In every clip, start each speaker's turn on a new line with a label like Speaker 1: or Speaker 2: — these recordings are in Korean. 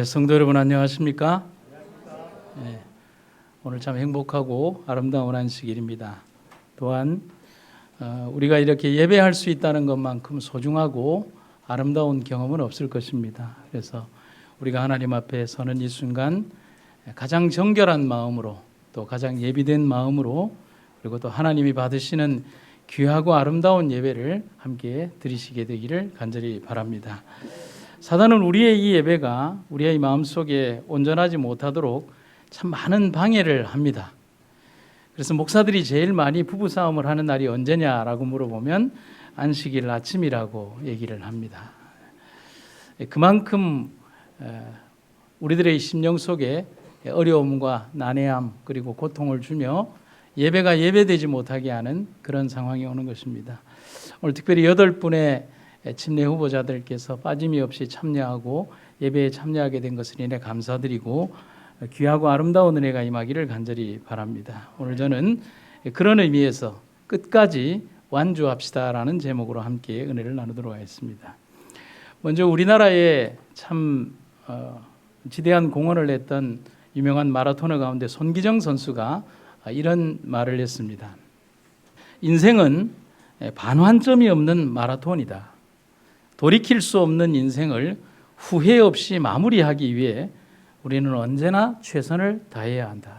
Speaker 1: 성도 여러분 안녕하십니까? 오늘 참 행복하고 아름다운 안식일입니다. 또한 우리가 이렇게 예배할 수 있다는 것만큼 소중하고 아름다운 경험은 없을 것입니다. 그래서 우리가 하나님 앞에 서는 이 순간 가장 정결한 마음으로 또 가장 예비된 마음으로 그리고 또 하나님이 받으시는 귀하고 아름다운 예배를 함께 드리시게 되기를 간절히 바랍니다. 사단은 우리의 이 예배가 우리의 마음속에 온전하지 못하도록 참 많은 방해를 합니다. 그래서 목사들이 제일 많이 부부싸움을 하는 날이 언제냐라고 물어보면 안식일 아침이라고 얘기를 합니다. 그만큼 우리들의 심령 속에 어려움과 난해함 그리고 고통을 주며 예배가 예배되지 못하게 하는 그런 상황이 오는 것입니다. 오늘 특별히 8분의 침례 후보자들께서 빠짐이 없이 참여하고 예배에 참여하게 된 것을 인해 감사드리고 귀하고 아름다운 은혜가 임하기를 간절히 바랍니다. 오늘 저는 그런 의미에서 끝까지 완주합시다라는 제목으로 함께 은혜를 나누도록 하겠습니다. 먼저 우리나라에 참 지대한 공헌을 했던 유명한 마라토너 가운데 손기정 선수가 이런 말을 했습니다. 인생은 반환점이 없는 마라톤이다. 돌이킬 수 없는 인생을 후회 없이 마무리하기 위해 우리는 언제나 최선을 다해야 한다.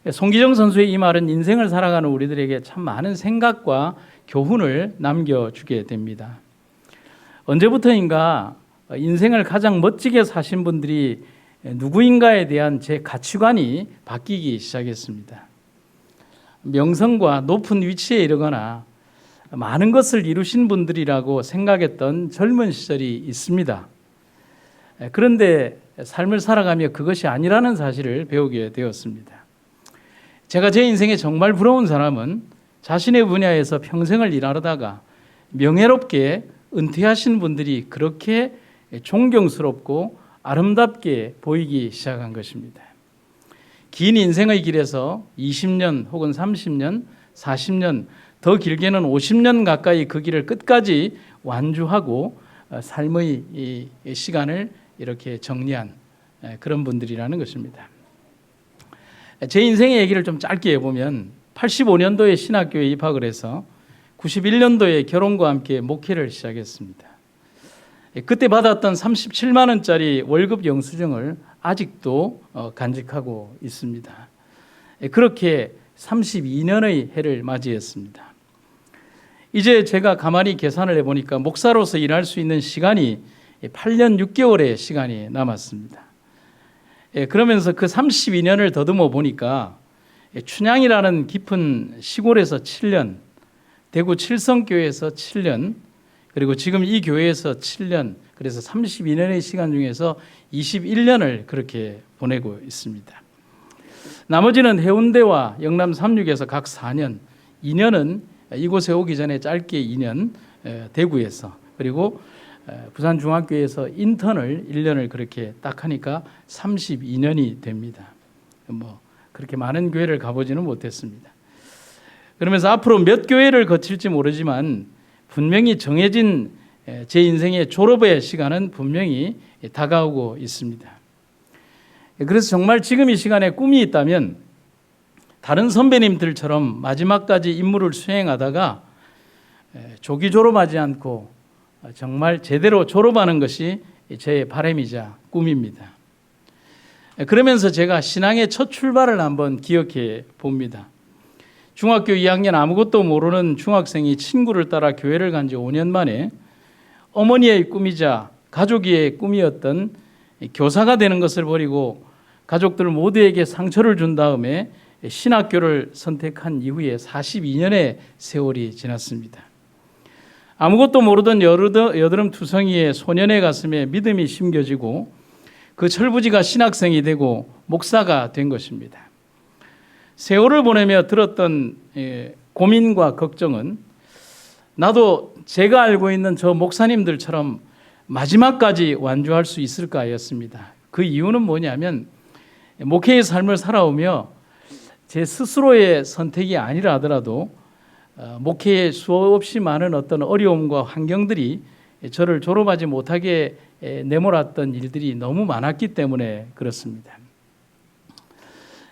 Speaker 1: 손기정 선수의 이 말은 인생을 살아가는 우리들에게 참 많은 생각과 교훈을 남겨주게 됩니다. 언제부터인가 인생을 가장 멋지게 사신 분들이 누구인가에 대한 제 가치관이 바뀌기 시작했습니다. 명성과 높은 위치에 이르거나 많은 것을 이루신 분들이라고 생각했던 젊은 시절이 있습니다. 그런데 삶을 살아가며 그것이 아니라는 사실을 배우게 되었습니다. 제가 제 인생에 정말 부러운 사람은 자신의 분야에서 평생을 일하다가 명예롭게 은퇴하신 분들이 그렇게 존경스럽고 아름답게 보이기 시작한 것입니다. 긴 인생의 길에서 20년 혹은 30년, 40년, 더 길게는 50년 가까이 그 길을 끝까지 완주하고 삶의 이 시간을 이렇게 정리한 그런 분들이라는 것입니다. 제 인생의 얘기를 좀 짧게 해보면 85년도에 신학교에 입학을 해서 91년도에 결혼과 함께 목회를 시작했습니다. 그때 받았던 37만 원짜리 월급 영수증을 아직도 간직하고 있습니다. 그렇게 32년의 해를 맞이했습니다. 이제 제가 가만히 계산을 해보니까 목사로서 일할 수 있는 시간이 8년 6개월의 시간이 남았습니다. 그러면서 그 32년을 더듬어 보니까 춘향이라는 깊은 시골에서 7년, 대구 칠성교회에서 7년, 그리고 지금 이 교회에서 7년, 그래서 32년의 시간 중에서 21년을 그렇게 보내고 있습니다. 나머지는 해운대와 영남 삼육에서 각 4년, 2년은 이곳에 오기 전에 짧게 2년 대구에서, 그리고 부산중학교에서 인턴을 1년을 그렇게 딱 하니까 32년이 됩니다. 그렇게 많은 교회를 가보지는 못했습니다. 그러면서 앞으로 몇 교회를 거칠지 모르지만 분명히 정해진 제 인생의 졸업의 시간은 분명히 다가오고 있습니다. 그래서 정말 지금 이 시간에 꿈이 있다면 다른 선배님들처럼 마지막까지 임무를 수행하다가 조기 졸업하지 않고 정말 제대로 졸업하는 것이 제 바람이자 꿈입니다. 그러면서 제가 신앙의 첫 출발을 한번 기억해 봅니다. 중학교 2학년 아무것도 모르는 중학생이 친구를 따라 교회를 간 지 5년 만에 어머니의 꿈이자 가족의 꿈이었던 교사가 되는 것을 버리고 가족들 모두에게 상처를 준 다음에 신학교를 선택한 이후에 42년의 세월이 지났습니다. 아무것도 모르던 여드름 투성이의 소년의 가슴에 믿음이 심겨지고 그 철부지가 신학생이 되고 목사가 된 것입니다. 세월을 보내며 들었던 고민과 걱정은 나도 제가 알고 있는 저 목사님들처럼 마지막까지 완주할 수 있을까였습니다. 그 이유는 뭐냐면 목회의 삶을 살아오며 제 스스로의 선택이 아니라 하더라도 목회에 수없이 많은 어떤 어려움과 환경들이 저를 졸업하지 못하게 내몰았던 일들이 너무 많았기 때문에 그렇습니다.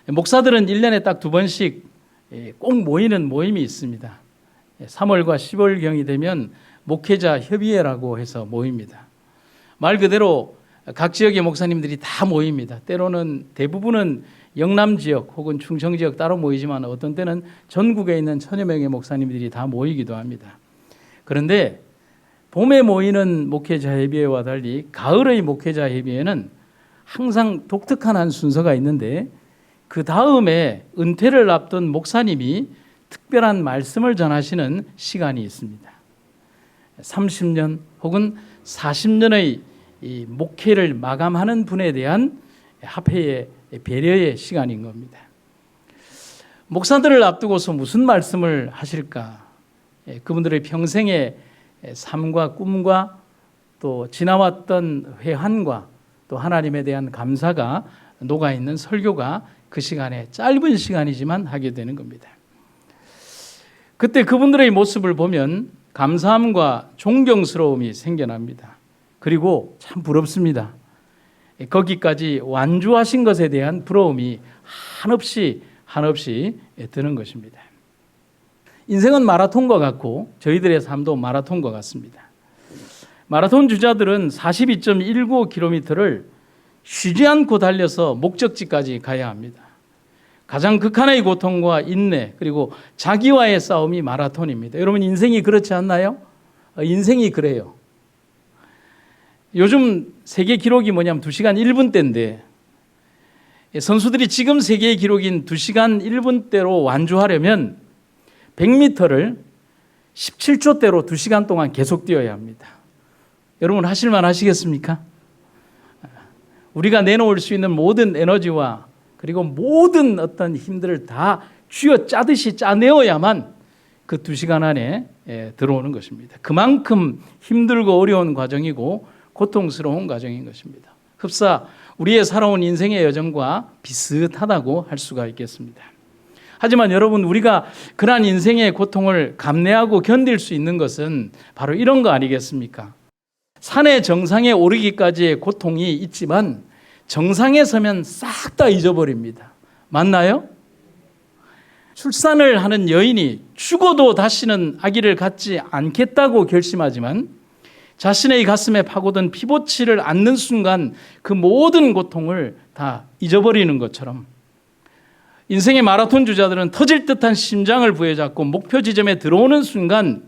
Speaker 1: 목사들은 1년에 딱 2번씩 꼭 모이는 모임이 있습니다. 3월과 10월경이 되면 목회자 협의회라고 해서 모입니다. 말 그대로 각 지역의 목사님들이 다 모입니다. 때로는 대부분은 영남 지역 혹은 충청 지역 따로 모이지만 어떤 때는 전국에 있는 1000여 명의 목사님들이 다 모이기도 합니다. 그런데 봄에 모이는 목회자 협의회와 달리 가을의 목회자 협의회는 항상 독특한 한 순서가 있는데 그 다음에 은퇴를 앞둔 목사님이 특별한 말씀을 전하시는 시간이 있습니다. 30년 혹은 40년의 이 목회를 마감하는 분에 대한 합회의 배려의 시간인 겁니다. 목사들을 앞두고서 무슨 말씀을 하실까? 그분들의 평생의 삶과 꿈과 또 지나왔던 회한과 또 하나님에 대한 감사가 녹아있는 설교가 그 시간에 짧은 시간이지만 하게 되는 겁니다. 그때 그분들의 모습을 보면 감사함과 존경스러움이 생겨납니다. 그리고 참 부럽습니다. 거기까지 완주하신 것에 대한 부러움이 한없이 드는 것입니다. 인생은 마라톤과 같고 저희들의 삶도 마라톤과 같습니다. 마라톤 주자들은 42.195km를 쉬지 않고 달려서 목적지까지 가야 합니다. 가장 극한의 고통과 인내 그리고 자기와의 싸움이 마라톤입니다. 여러분 인생이 그렇지 않나요? 인생이 그래요. 요즘 세계 기록이 뭐냐면 2시간 1분대인데 선수들이 지금 세계 기록인 2시간 1분대로 완주하려면 100m를 17초대로 2시간 동안 계속 뛰어야 합니다. 여러분 하실만 하시겠습니까? 우리가 내놓을 수 있는 모든 에너지와 그리고 모든 어떤 힘들을 다 쥐어 짜듯이 짜내어야만 그 2시간 안에 들어오는 것입니다. 그만큼 힘들고 어려운 과정이고 고통스러운 과정인 것입니다. 흡사 우리의 살아온 인생의 여정과 비슷하다고 할 수가 있겠습니다. 하지만 여러분 우리가 그러한 인생의 고통을 감내하고 견딜 수 있는 것은 바로 이런 거 아니겠습니까? 산의 정상에 오르기까지의 고통이 있지만 정상에 서면 싹 다 잊어버립니다. 맞나요? 출산을 하는 여인이 죽어도 다시는 아기를 갖지 않겠다고 결심하지만 자신의 가슴에 파고든 피보치를 않는 순간 그 모든 고통을 다 잊어버리는 것처럼 인생의 마라톤 주자들은 터질 듯한 심장을 부여잡고 목표 지점에 들어오는 순간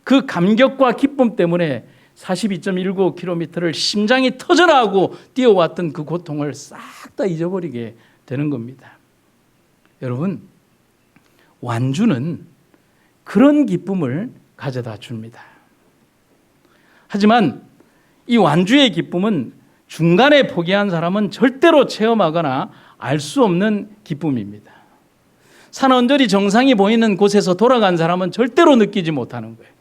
Speaker 1: 그 감격과 기쁨 때문에 42.195km를 심장이 터져라 하고 뛰어왔던 그 고통을 싹 다 잊어버리게 되는 겁니다. 여러분, 완주는 그런 기쁨을 가져다 줍니다. 하지만 이 완주의 기쁨은 중간에 포기한 사람은 절대로 체험하거나 알 수 없는 기쁨입니다. 산 언저리 정상이 보이는 곳에서 돌아간 사람은 절대로 느끼지 못하는 거예요.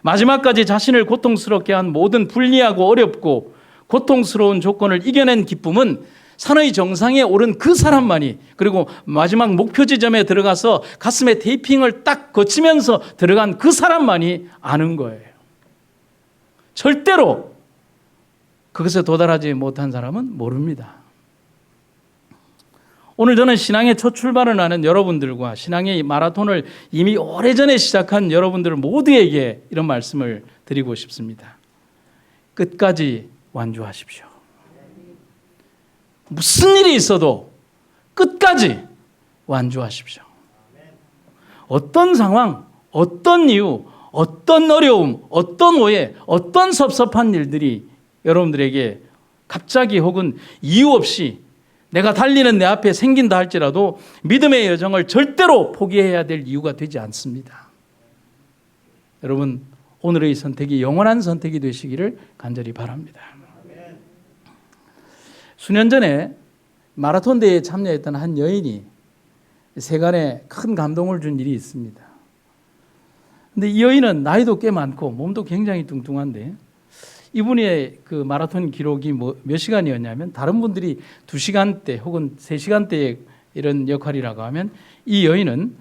Speaker 1: 마지막까지 자신을 고통스럽게 한 모든 불리하고 어렵고 고통스러운 조건을 이겨낸 기쁨은 산의 정상에 오른 그 사람만이 그리고 마지막 목표 지점에 들어가서 가슴에 테이핑을 딱 거치면서 들어간 그 사람만이 아는 거예요. 절대로 그것에 도달하지 못한 사람은 모릅니다. 오늘 저는 신앙의 첫 출발을 하는 여러분들과 신앙의 마라톤을 이미 오래전에 시작한 여러분들 모두에게 이런 말씀을 드리고 싶습니다. 끝까지 완주하십시오. 무슨 일이 있어도 끝까지 완주하십시오. 어떤 상황, 어떤 이유, 어떤 어려움, 어떤 오해, 어떤 섭섭한 일들이 여러분들에게 갑자기 혹은 이유 없이 내가 달리는 내 앞에 생긴다 할지라도 믿음의 여정을 절대로 포기해야 될 이유가 되지 않습니다. 여러분, 오늘의 선택이 영원한 선택이 되시기를 간절히 바랍니다. 수년 전에 마라톤 대회에 참여했던 한 여인이 세간에 큰 감동을 준 일이 있습니다. 근데 이 여인은 나이도 꽤 많고 몸도 굉장히 뚱뚱한데 이분의 그 마라톤 기록이 몇 시간이었냐면 다른 분들이 2시간대 혹은 3시간대 이런 역할이라고 하면 이 여인은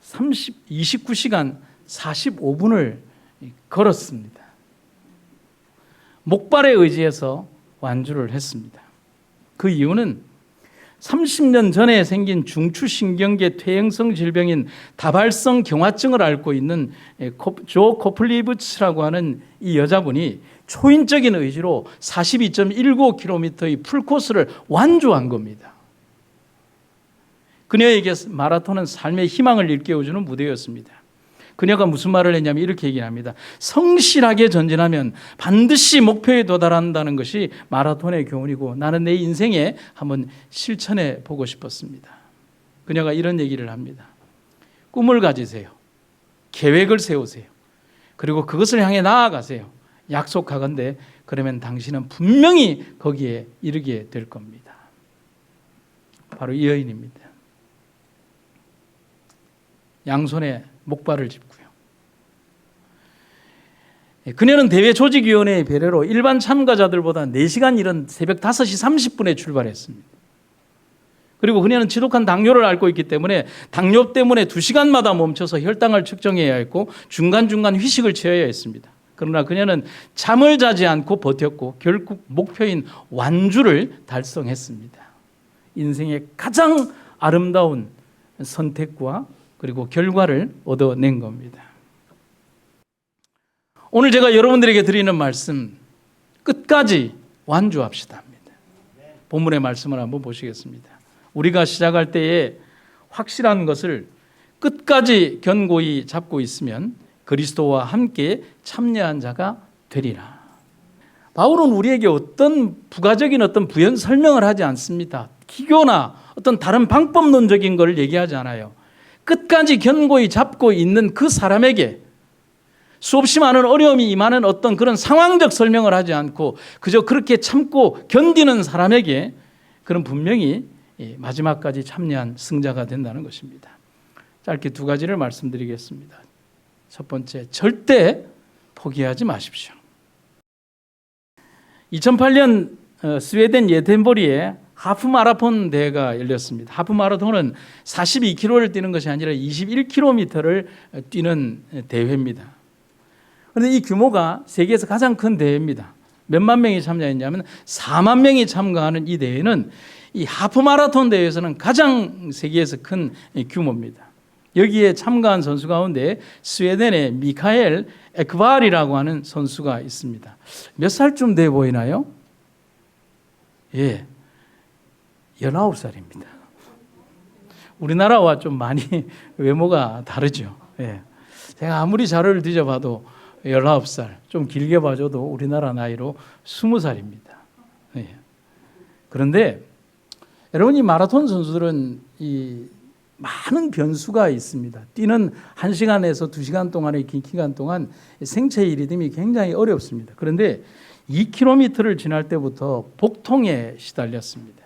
Speaker 1: 29시간 45분을 걸었습니다. 목발에 의지해서 완주를 했습니다. 그 이유는 30년 전에 생긴 중추신경계 퇴행성 질병인 다발성 경화증을 앓고 있는 조 코플리부츠라고 하는 이 여자분이 초인적인 의지로 42.19km의 풀코스를 완주한 겁니다. 그녀에게 마라톤은 삶의 희망을 일깨워주는 무대였습니다. 그녀가 무슨 말을 했냐면 이렇게 얘기를 합니다. 성실하게 전진하면 반드시 목표에 도달한다는 것이 마라톤의 교훈이고 나는 내 인생에 한번 실천해 보고 싶었습니다. 그녀가 이런 얘기를 합니다. 꿈을 가지세요. 계획을 세우세요. 그리고 그것을 향해 나아가세요. 약속하건대 그러면 당신은 분명히 거기에 이르게 될 겁니다. 바로 이 여인입니다. 양손에 목발을 짚고요. 그녀는 대회 조직위원회의 배려로 일반 참가자들보다 4시간 이른 새벽 5시 30분에 출발했습니다. 그리고 그녀는 지독한 당뇨를 앓고 있기 때문에 당뇨 때문에 2시간마다 멈춰서 혈당을 측정해야 했고 중간중간 휴식을 취해야 했습니다. 그러나 그녀는 잠을 자지 않고 버텼고 결국 목표인 완주를 달성했습니다. 인생의 가장 아름다운 선택과 그리고 결과를 얻어낸 겁니다. 오늘 제가 여러분들에게 드리는 말씀, 끝까지 완주합시다 합니다. 본문의 말씀을 한번 보시겠습니다. 우리가 시작할 때에 확실한 것을 끝까지 견고히 잡고 있으면 그리스도와 함께 참여한 자가 되리라. 바울은 우리에게 어떤 부가적인 어떤 부연 설명을 하지 않습니다. 기교나 어떤 다른 방법론적인 걸 얘기하지 않아요. 끝까지 견고히 잡고 있는 그 사람에게 수없이 많은 어려움이 임하는 어떤 그런 상황적 설명을 하지 않고 그저 그렇게 참고 견디는 사람에게 그런 분명히 마지막까지 참여한 승자가 된다는 것입니다. 짧게 2가지를 말씀드리겠습니다. 첫 번째, 절대 포기하지 마십시오. 2008년 스웨덴 예텐보리에 하프 마라톤 대회가 열렸습니다. 하프 마라톤은 42km를 뛰는 것이 아니라 21km를 뛰는 대회입니다. 그런데 이 규모가 세계에서 가장 큰 대회입니다. 몇만 명이 참여했냐면 4만 명이 참가하는 이 대회는 이 하프 마라톤 대회에서는 가장 세계에서 큰 규모입니다. 여기에 참가한 선수 가운데 스웨덴의 미카엘 에크바리라고 하는 선수가 있습니다. 몇 살쯤 돼 보이나요? 예, 19살입니다. 우리나라와 좀 많이 외모가 다르죠. 예. 제가 아무리 자료를 뒤져봐도 19살, 좀 길게 봐줘도 우리나라 나이로 20살입니다. 예. 그런데 여러분, 이 마라톤 선수들은 이 많은 변수가 있습니다. 뛰는 1시간에서 2시간 동안의 긴 기간 동안 생체의 리듬이 굉장히 어렵습니다. 그런데 2km를 지날 때부터 복통에 시달렸습니다.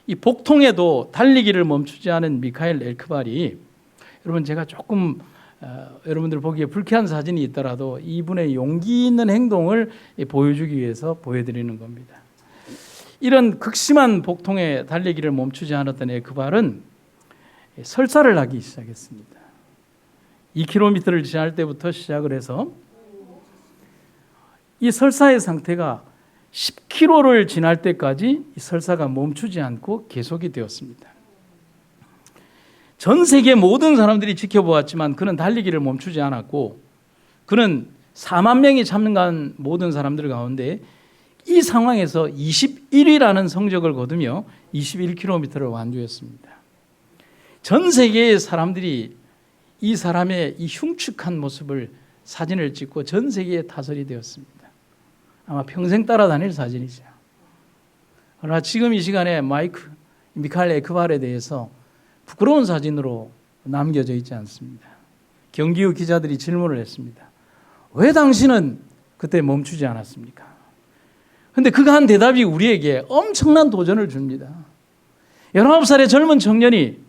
Speaker 1: 이 복통에도 달리기를 멈추지 않은 미카엘 엘크발이, 여러분 제가 조금 여러분들 보기에 불쾌한 사진이 있더라도 이분의 용기 있는 행동을 보여주기 위해서 보여드리는 겁니다. 이런 극심한 복통에 달리기를 멈추지 않았던 엘크발은 설사를 하기 시작했습니다. 2km를 지날 때부터 시작을 해서 이 설사의 상태가 10km를 지날 때까지 이 설사가 멈추지 않고 계속이 되었습니다. 전 세계 모든 사람들이 지켜보았지만 그는 달리기를 멈추지 않았고 그는 4만 명이 참가한 모든 사람들 가운데 이 상황에서 21위라는 성적을 거두며 21km를 완주했습니다. 전 세계의 사람들이 이 사람의 이 흉측한 모습을 사진을 찍고 전 세계에 타설이 되었습니다. 아마 평생 따라다닐 사진이죠. 그러나 지금 이 시간에 미카엘 에크발에 대해서 부끄러운 사진으로 남겨져 있지 않습니다. 경기 후 기자들이 질문을 했습니다. 왜 당신은 그때 멈추지 않았습니까? 그런데 그가 한 대답이 우리에게 엄청난 도전을 줍니다. 19살의 젊은 청년이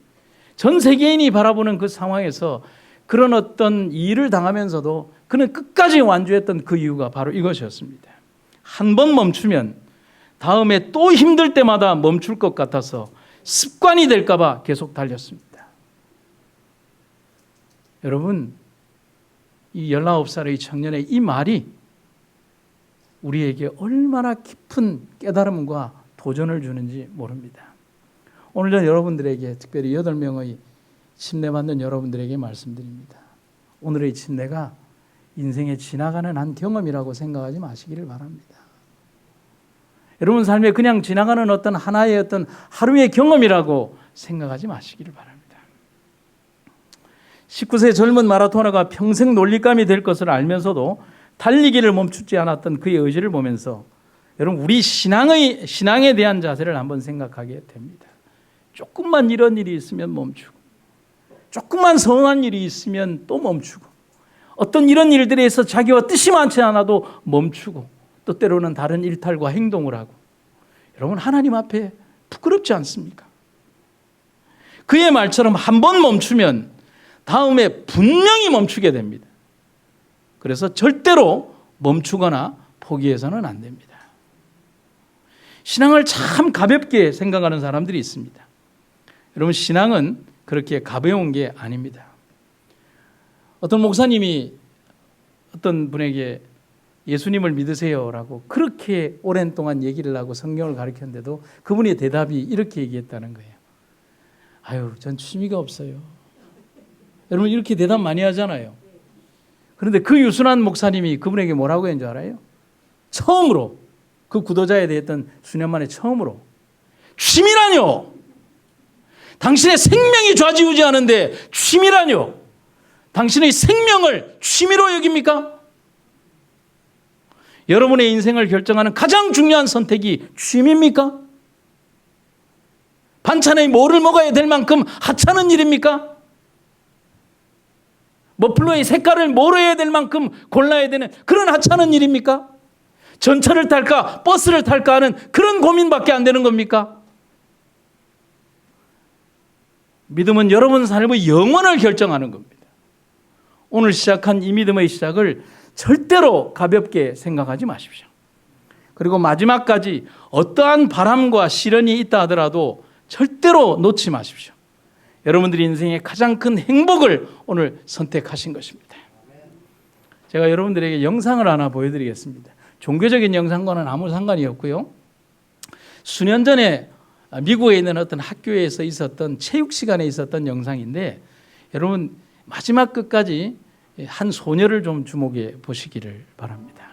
Speaker 1: 전 세계인이 바라보는 그 상황에서 그런 어떤 일을 당하면서도 그는 끝까지 완주했던 그 이유가 바로 이것이었습니다. 한 번 멈추면 다음에 또 힘들 때마다 멈출 것 같아서 습관이 될까 봐 계속 달렸습니다. 여러분, 이 19살의 청년의 이 말이 우리에게 얼마나 깊은 깨달음과 도전을 주는지 모릅니다. 오늘은 여러분들에게, 특별히 8명의 침례받는 여러분들에게 말씀드립니다. 오늘의 침례가 인생에 지나가는 한 경험이라고 생각하지 마시기를 바랍니다. 여러분 삶에 그냥 지나가는 어떤 하나의 어떤 하루의 경험이라고 생각하지 마시기를 바랍니다. 19세 젊은 마라토너가 평생 놀림감이 될 것을 알면서도 달리기를 멈추지 않았던 그의 의지를 보면서 여러분 우리 신앙에 대한 자세를 한번 생각하게 됩니다. 조금만 이런 일이 있으면 멈추고, 조금만 서운한 일이 있으면 또 멈추고, 어떤 이런 일들에서 자기와 뜻이 많지 않아도 멈추고, 또 때로는 다른 일탈과 행동을 하고. 여러분 하나님 앞에 부끄럽지 않습니까? 그의 말처럼 한 번 멈추면 다음에 분명히 멈추게 됩니다. 그래서 절대로 멈추거나 포기해서는 안 됩니다. 신앙을 참 가볍게 생각하는 사람들이 있습니다. 여러분 신앙은 그렇게 가벼운 게 아닙니다. 어떤 목사님이 어떤 분에게 예수님을 믿으세요라고 그렇게 오랜 동안 얘기를 하고 성경을 가르쳤는데도 그분의 대답이 이렇게 얘기했다는 거예요. 아유, 전 취미가 없어요. 여러분 이렇게 대답 많이 하잖아요. 그런데 그 유순한 목사님이 그분에게 뭐라고 했는 줄 알아요? 처음으로, 그 구도자에 대했던 수년 만에 처음으로, 취미라뇨! 당신의 생명이 좌지우지하는데 취미라뇨! 당신의 생명을 취미로 여깁니까? 여러분의 인생을 결정하는 가장 중요한 선택이 취미입니까? 반찬에 뭐를 먹어야 될 만큼 하찮은 일입니까? 머플러의 색깔을 뭐로 해야 될 만큼 골라야 되는 그런 하찮은 일입니까? 전철을 탈까 버스를 탈까 하는 그런 고민밖에 안 되는 겁니까? 믿음은 여러분 삶의 영원을 결정하는 겁니다. 오늘 시작한 이 믿음의 시작을 절대로 가볍게 생각하지 마십시오. 그리고 마지막까지 어떠한 바람과 시련이 있다 하더라도 절대로 놓지 마십시오. 여러분들이 인생의 가장 큰 행복을 오늘 선택하신 것입니다. 제가 여러분들에게 영상을 하나 보여드리겠습니다. 종교적인 영상과는 아무 상관이 없고요. 수년 전에 미국에 있는 어떤 학교에서 있었던 체육 시간에 있었던 영상인데 여러분 마지막 끝까지 한 소녀를 좀 주목해 보시기를 바랍니다.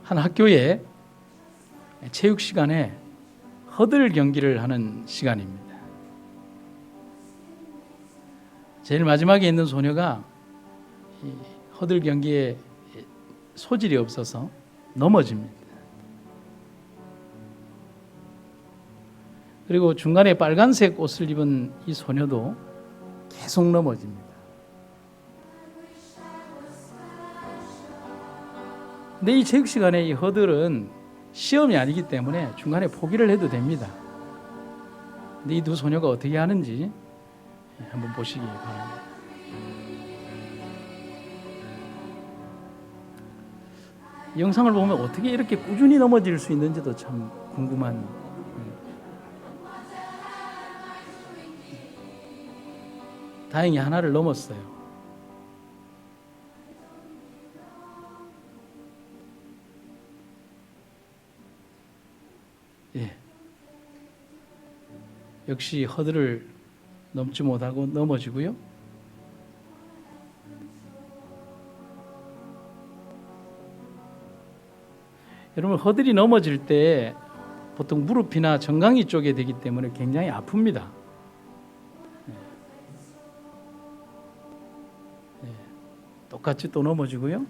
Speaker 1: 한 학교에 체육 시간에 허들 경기를 하는 시간입니다. 제일 마지막에 있는 소녀가 이 허들 경기에 소질이 없어서 넘어집니다. 그리고 중간에 빨간색 옷을 입은 이 소녀도 계속 넘어집니다. 근데 이 체육 시간에 이 허들은 시험이 아니기 때문에 중간에 포기를 해도 됩니다. 근데 이 두 소녀가 어떻게 하는지 한번 보시기 바랍니다. 이 영상을 보면 어떻게 이렇게 꾸준히 넘어질 수 있는지도 참 궁금한. 다행히 하나를 넘었어요. 예. 역시 허들을 넘지 못하고 넘어지고요. 여러분 허들이 넘어질 때 보통 무릎이나 정강이 쪽에 되기 때문에 굉장히 아픕니다. 예. 똑같이 또 넘어지고요.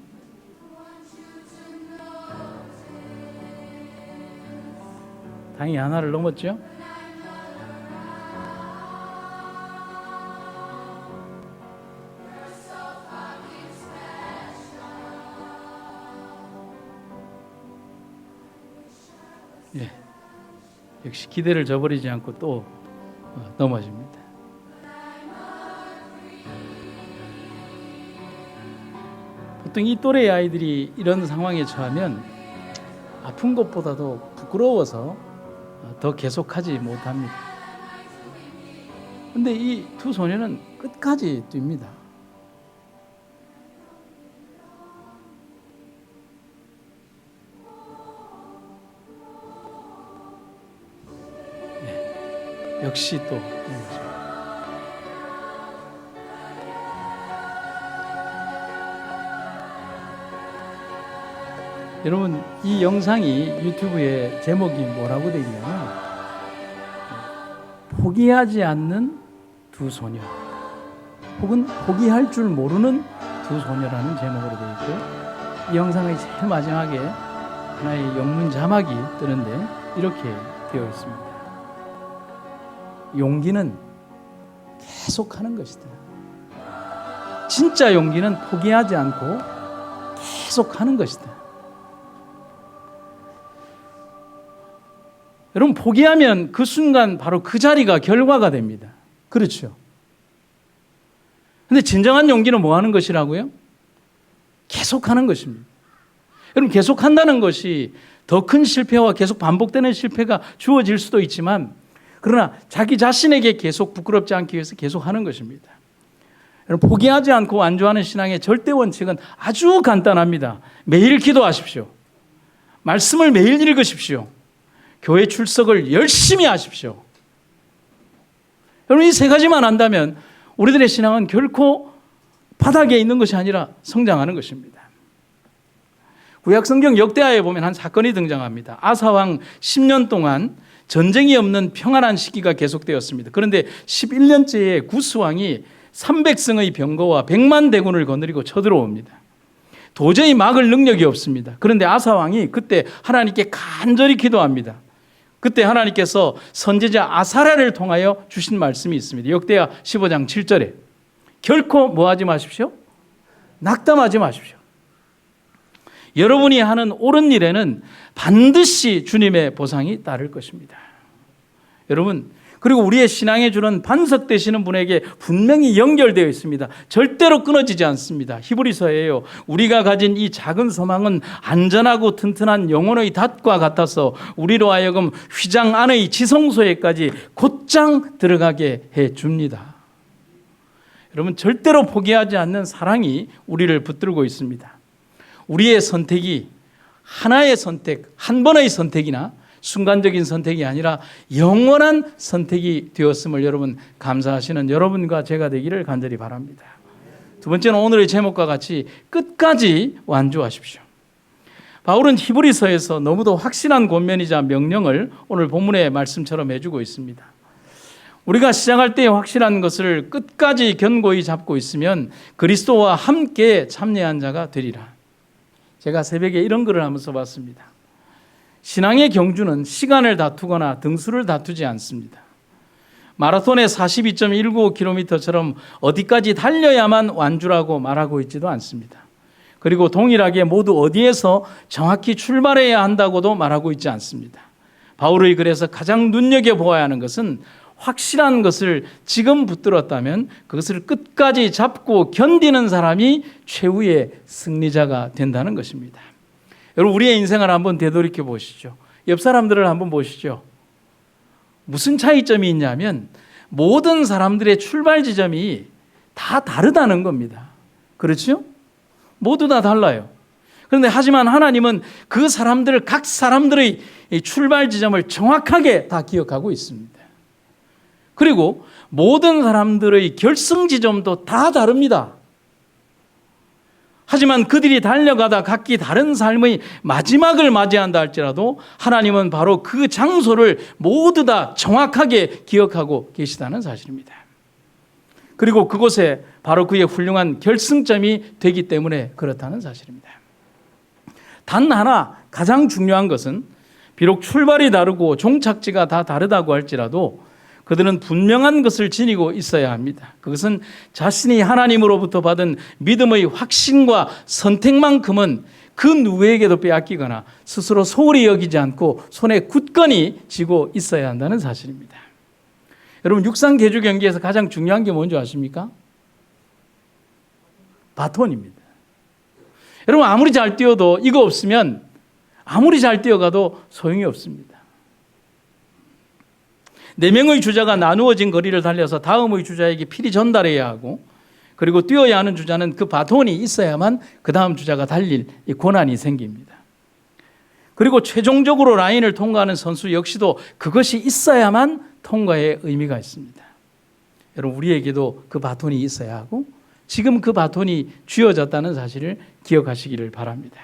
Speaker 1: 다행히 하나를 넘었죠. 예, 역시 기대를 저버리지 않고 또 넘어집니다. 보통 이 또래의 아이들이 이런 상황에 처하면 아픈 것보다도 부끄러워서 더 계속하지 못합니다. 근데 이 두 소녀는 끝까지 뜁니다. 역시 또 여러분, 이 영상이 유튜브에 제목이 뭐라고 되냐면 포기하지 않는 두 소녀, 혹은 포기할 줄 모르는 두 소녀라는 제목으로 되어 있고요. 이 영상의 제일 마지막에 하나의 영문 자막이 뜨는데 이렇게 되어 있습니다. 용기는 계속하는 것이다. 진짜 용기는 포기하지 않고 계속하는 것이다. 여러분, 포기하면 그 순간 바로 그 자리가 결과가 됩니다. 그렇죠? 근데 진정한 용기는 뭐 하는 것이라고요? 계속하는 것입니다. 여러분, 계속한다는 것이 더 큰 실패와 계속 반복되는 실패가 주어질 수도 있지만, 그러나 자기 자신에게 계속 부끄럽지 않기 위해서 계속하는 것입니다. 여러분, 포기하지 않고 완주하는 신앙의 절대 원칙은 아주 간단합니다. 매일 기도하십시오. 말씀을 매일 읽으십시오. 교회 출석을 열심히 하십시오. 여러분, 이 세 가지만 한다면 우리들의 신앙은 결코 바닥에 있는 것이 아니라 성장하는 것입니다. 구약성경 역대하에 보면 한 사건이 등장합니다. 아사왕 10년 동안 전쟁이 없는 평안한 시기가 계속되었습니다. 그런데 11년째에 구스왕이 300승의 병거와 100만 대군을 거느리고 쳐들어옵니다. 도저히 막을 능력이 없습니다. 그런데 아사왕이 그때 하나님께 간절히 기도합니다. 그때 하나님께서 선지자 아사랴를 통하여 주신 말씀이 있습니다. 역대하 15장 7절에 결코 뭐하지 마십시오? 낙담하지 마십시오. 여러분이 하는 옳은 일에는 반드시 주님의 보상이 따를 것입니다. 여러분, 그리고 우리의 신앙에 주는 반석 되시는 분에게 분명히 연결되어 있습니다. 절대로 끊어지지 않습니다. 히브리서예요. 우리가 가진 이 작은 소망은 안전하고 튼튼한 영혼의 닷과 같아서 우리로 하여금 휘장 안의 지성소에까지 곧장 들어가게 해줍니다. 여러분, 절대로 포기하지 않는 사랑이 우리를 붙들고 있습니다. 우리의 선택이 하나의 선택, 한 번의 선택이나 순간적인 선택이 아니라 영원한 선택이 되었음을 여러분 감사하시는 여러분과 제가 되기를 간절히 바랍니다. 두 번째는 오늘의 제목과 같이 끝까지 완주하십시오. 바울은 히브리서에서 너무도 확실한 권면이자 명령을 오늘 본문의 말씀처럼 해주고 있습니다. 우리가 시작할 때 확실한 것을 끝까지 견고히 잡고 있으면 그리스도와 함께 참여한 자가 되리라. 제가 새벽에 이런 글을 한번 써봤습니다. 신앙의 경주는 시간을 다투거나 등수를 다투지 않습니다. 마라톤의 42.195km처럼 어디까지 달려야만 완주라고 말하고 있지도 않습니다. 그리고 동일하게 모두 어디에서 정확히 출발해야 한다고도 말하고 있지 않습니다. 바울의 글에서 가장 눈여겨보아야 하는 것은 확실한 것을 지금 붙들었다면 그것을 끝까지 잡고 견디는 사람이 최후의 승리자가 된다는 것입니다. 여러분, 우리의 인생을 한번 되돌이켜 보시죠. 옆 사람들을 한번 보시죠. 무슨 차이점이 있냐면 모든 사람들의 출발 지점이 다 다르다는 겁니다. 그렇죠? 모두 다 달라요. 그런데 하지만 하나님은 그 사람들, 각 사람들의 출발 지점을 정확하게 다 기억하고 있습니다. 그리고 모든 사람들의 결승 지점도 다 다릅니다. 하지만 그들이 달려가다 각기 다른 삶의 마지막을 맞이한다 할지라도 하나님은 바로 그 장소를 모두 다 정확하게 기억하고 계시다는 사실입니다. 그리고 그곳에 바로 그의 훌륭한 결승점이 되기 때문에 그렇다는 사실입니다. 단 하나 가장 중요한 것은 비록 출발이 다르고 종착지가 다 다르다고 할지라도 그들은 분명한 것을 지니고 있어야 합니다. 그것은 자신이 하나님으로부터 받은 믿음의 확신과 선택만큼은 그 누구에게도 빼앗기거나 스스로 소홀히 여기지 않고 손에 굳건히 쥐고 있어야 한다는 사실입니다. 여러분, 육상 계주 경기에서 가장 중요한 게 뭔지 아십니까? 바톤입니다. 여러분 아무리 잘 뛰어도 이거 없으면 아무리 잘 뛰어가도 소용이 없습니다. 4명의 주자가 나누어진 거리를 달려서 다음의 주자에게 필히 전달해야 하고, 그리고 뛰어야 하는 주자는 그 바톤이 있어야만 그 다음 주자가 달릴 이 권한이 생깁니다. 그리고 최종적으로 라인을 통과하는 선수 역시도 그것이 있어야만 통과의 의미가 있습니다. 여러분 우리에게도 그 바톤이 있어야 하고 지금 그 바톤이 쥐어졌다는 사실을 기억하시기를 바랍니다.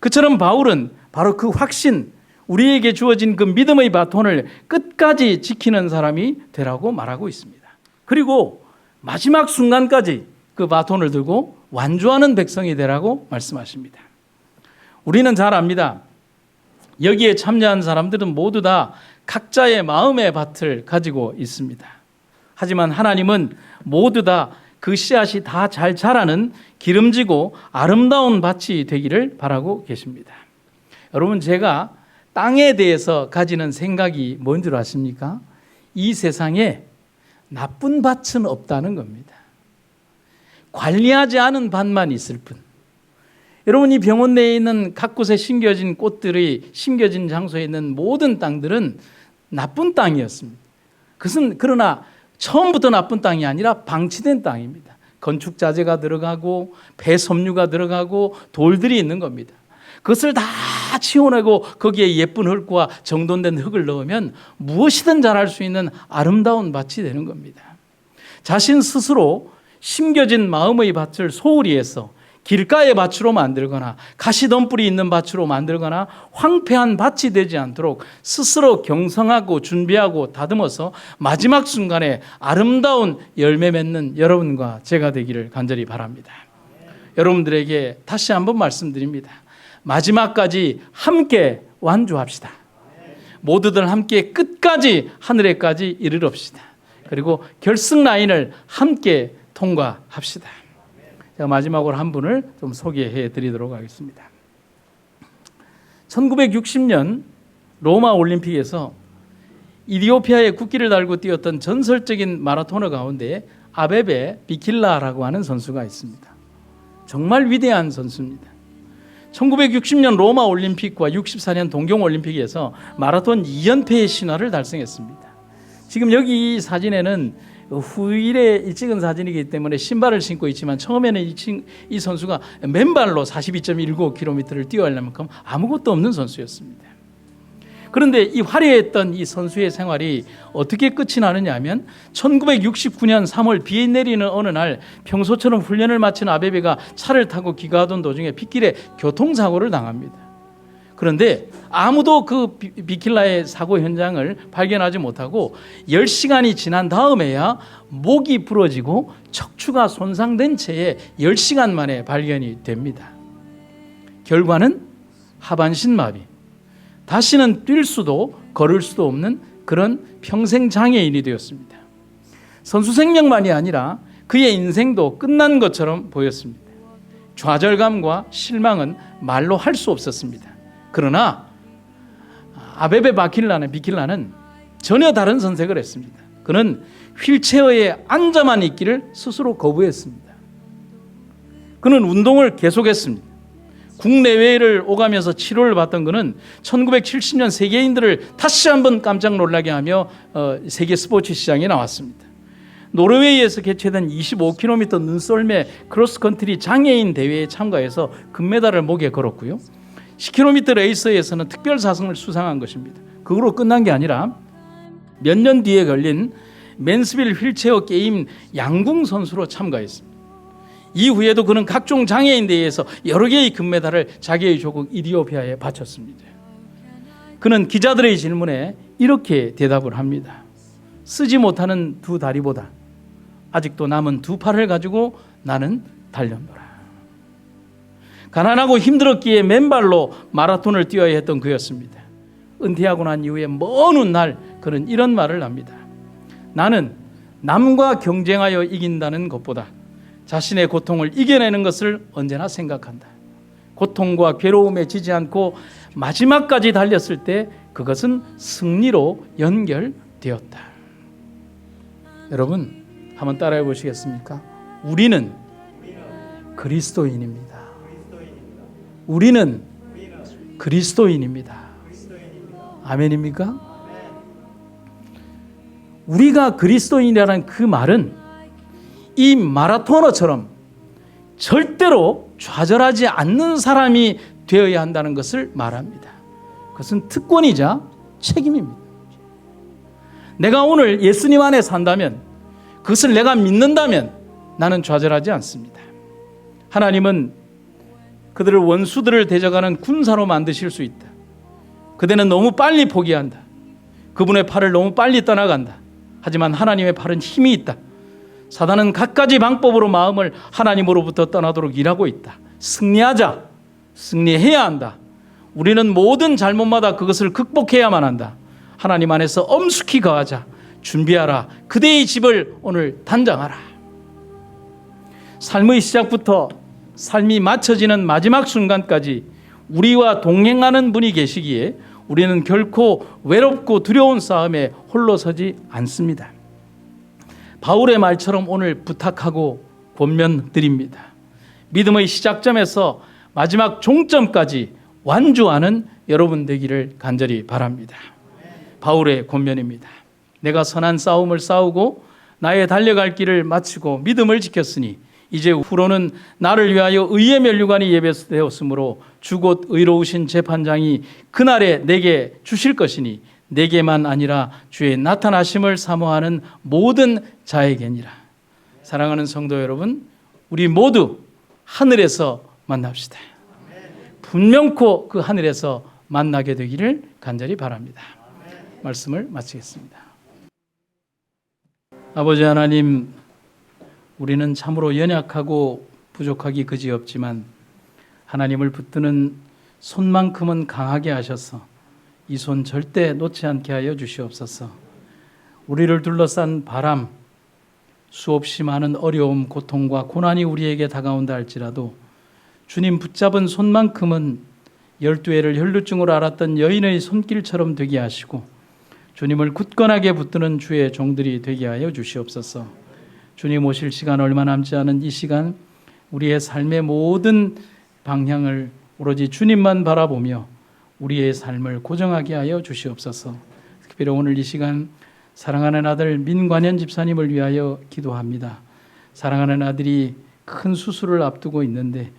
Speaker 1: 그처럼 바울은 바로 그 확신, 우리에게 주어진 그 믿음의 바톤을 끝까지 지키는 사람이 되라고 말하고 있습니다. 그리고 마지막 순간까지 그 바톤을 들고 완주하는 백성이 되라고 말씀하십니다. 우리는 잘 압니다. 여기에 참여한 사람들은 모두 다 각자의 마음의 밭을 가지고 있습니다. 하지만 하나님은 모두 다 그 씨앗이 다 잘 자라는 기름지고 아름다운 밭이 되기를 바라고 계십니다. 여러분 제가 땅에 대해서 가지는 생각이 뭔 줄 아십니까? 이 세상에 나쁜 밭은 없다는 겁니다. 관리하지 않은 밭만 있을 뿐. 여러분 이 병원 내에 있는 각 곳에 심겨진 꽃들이 심겨진 장소에 있는 모든 땅들은 나쁜 땅이었습니다. 그것은 그러나 처음부터 나쁜 땅이 아니라 방치된 땅입니다. 건축 자재가 들어가고 폐섬유가 들어가고 돌들이 있는 겁니다. 그것을 다 치워내고 거기에 예쁜 흙과 정돈된 흙을 넣으면 무엇이든 자랄 수 있는 아름다운 밭이 되는 겁니다. 자신 스스로 심겨진 마음의 밭을 소홀히 해서 길가의 밭으로 만들거나 가시덤불이 있는 밭으로 만들거나 황폐한 밭이 되지 않도록 스스로 경성하고 준비하고 다듬어서 마지막 순간에 아름다운 열매 맺는 여러분과 제가 되기를 간절히 바랍니다. 여러분들에게 다시 한번 말씀드립니다. 마지막까지 함께 완주합시다. 모두들 함께 끝까지 하늘에까지 이르럽시다. 그리고 결승 라인을 함께 통과합시다. 제가 마지막으로 한 분을 좀 소개해 드리도록 하겠습니다. 1960년 로마 올림픽에서 이디오피아의 국기를 달고 뛰었던 전설적인 마라토너 가운데 아베베 비킬라라고 하는 선수가 있습니다. 정말 위대한 선수입니다. 1960년 로마 올림픽과 64년 동경 올림픽에서 마라톤 2연패의 신화를 달성했습니다. 지금 여기 이 사진에는 후일에 찍은 사진이기 때문에 신발을 신고 있지만 처음에는 이 선수가 맨발로 42.19km를 뛰어야 할 만큼 아무것도 없는 선수였습니다. 그런데 이 화려했던 이 선수의 생활이 어떻게 끝이 나느냐 하면 1969년 3월 비 내리는 어느 날 평소처럼 훈련을 마친 아베베가 차를 타고 귀가하던 도중에 빗길에 교통사고를 당합니다. 그런데 아무도 그 비킬라의 사고 현장을 발견하지 못하고 10시간이 지난 다음에야 목이 부러지고 척추가 손상된 채에 10시간 만에 발견이 됩니다. 결과는 하반신 마비. 다시는 뛸 수도 걸을 수도 없는 그런 평생 장애인이 되었습니다. 선수 생명만이 아니라 그의 인생도 끝난 것처럼 보였습니다. 좌절감과 실망은 말로 할 수 없었습니다. 그러나 아베베 비킬라는 전혀 다른 선택을 했습니다. 그는 휠체어에 앉아만 있기를 스스로 거부했습니다. 그는 운동을 계속했습니다. 국내외를 오가면서 치료를 받던 그는 1970년 세계인들을 다시 한번 깜짝 놀라게 하며 세계 스포츠 시장에 나왔습니다. 노르웨이에서 개최된 25km 눈썰매 크로스컨트리 장애인 대회에 참가해서 금메달을 목에 걸었고요. 10km 레이스에서는 특별사승을 수상한 것입니다. 그걸로 끝난 게 아니라 몇 년 뒤에 걸린 맨스빌 휠체어 게임 양궁 선수로 참가했습니다. 이후에도 그는 각종 장애인 대회에서 여러 개의 금메달을 자기의 조국 이디오피아에 바쳤습니다. 그는 기자들의 질문에 이렇게 대답을 합니다. 쓰지 못하는 두 다리보다 아직도 남은 두 팔을 가지고 나는 달렸노라. 가난하고 힘들었기에 맨발로 마라톤을 뛰어야 했던 그였습니다. 은퇴하고 난 이후에 먼 훗날 그는 이런 말을 합니다. 나는 남과 경쟁하여 이긴다는 것보다 자신의 고통을 이겨내는 것을 언제나 생각한다. 고통과 괴로움에 지지 않고 마지막까지 달렸을 때 그것은 승리로 연결되었다. 여러분 한번 따라해 보시겠습니까? 우리는 그리스도인입니다. 우리는 그리스도인입니다. 아멘입니까? 우리가 그리스도인이라는 그 말은 이 마라토너처럼 절대로 좌절하지 않는 사람이 되어야 한다는 것을 말합니다. 그것은 특권이자 책임입니다. 내가 오늘 예수님 안에 산다면, 그것을 내가 믿는다면 나는 좌절하지 않습니다. 하나님은 그들을 원수들을 대적하는 군사로 만드실 수 있다. 그대는 너무 빨리 포기한다. 그분의 팔을 너무 빨리 떠나간다. 하지만 하나님의 팔은 힘이 있다. 사단은 갖가지 방법으로 마음을 하나님으로부터 떠나도록 일하고 있다. 승리하자. 승리해야 한다. 우리는 모든 잘못마다 그것을 극복해야만 한다. 하나님 안에서 엄숙히 거하자. 준비하라. 그대의 집을 오늘 단장하라. 삶의 시작부터 삶이 마쳐지는 마지막 순간까지 우리와 동행하는 분이 계시기에 우리는 결코 외롭고 두려운 싸움에 홀로 서지 않습니다. 바울의 말처럼 오늘 부탁하고 권면드립니다. 믿음의 시작점에서 마지막 종점까지 완주하는 여러분 되기를 간절히 바랍니다. 바울의 권면입니다. 내가 선한 싸움을 싸우고 나의 달려갈 길을 마치고 믿음을 지켰으니 이제 후로는 나를 위하여 의의 면류관이 예배되었으므로 주 곧 의로우신 재판장이 그날에 내게 주실 것이니 내게만 아니라 주의 나타나심을 사모하는 모든 자에게니라. 사랑하는 성도 여러분, 우리 모두 하늘에서 만납시다. 분명코 그 하늘에서 만나게 되기를 간절히 바랍니다. 말씀을 마치겠습니다. 아버지 하나님, 우리는 참으로 연약하고 부족하기 그지없지만 하나님을 붙드는 손만큼은 강하게 하셔서 이 손 절대 놓지 않게 하여 주시옵소서. 우리를 둘러싼 바람, 수없이 많은 어려움, 고통과 고난이 우리에게 다가온다 할지라도 주님 붙잡은 손만큼은 12해를 혈루증으로 앓았던 여인의 손길처럼 되게 하시고 주님을 굳건하게 붙드는 주의 종들이 되게 하여 주시옵소서. 주님 오실 시간 얼마 남지 않은 이 시간 우리의 삶의 모든 방향을 오로지 주님만 바라보며 우리의 삶을 고정하게 하여 주시옵소서. 특별히 오늘 이 시간 사랑하는 아들 민관현 집사님을 위하여 기도합니다. 사랑하는 아들이 큰 수술을 앞두고 있는데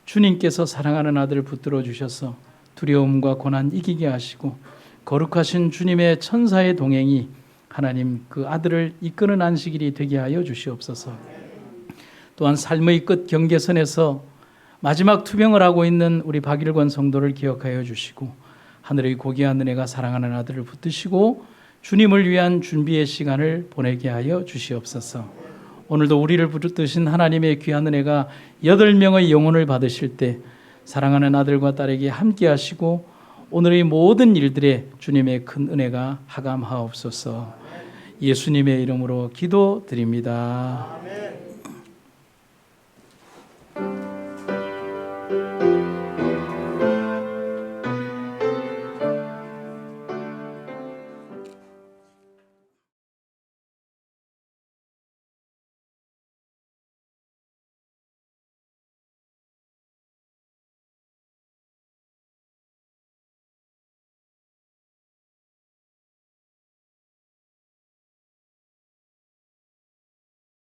Speaker 1: 주님께서 사랑하는 아들을 붙들어 주셔서 두려움과 고난 이기게 하시고 거룩하신 주님의 천사의 동행이 하나님 그 아들을 이끄는 안식일이 되게 하여 주시옵소서. 또한 삶의 끝 경계선에서 마지막 투병을 하고 있는 우리 박일권 성도를 기억하여 주시고 하늘의 고귀한 은혜가 사랑하는 아들을 붙드시고 주님을 위한 준비의 시간을 보내게 하여 주시옵소서. 오늘도 우리를 붙드신 하나님의 귀한 은혜가 8명의 영혼을 받으실 때 사랑하는 아들과 딸에게 함께 하시고 오늘의 모든 일들에 주님의 큰 은혜가 하감하옵소서. 예수님의 이름으로 기도드립니다.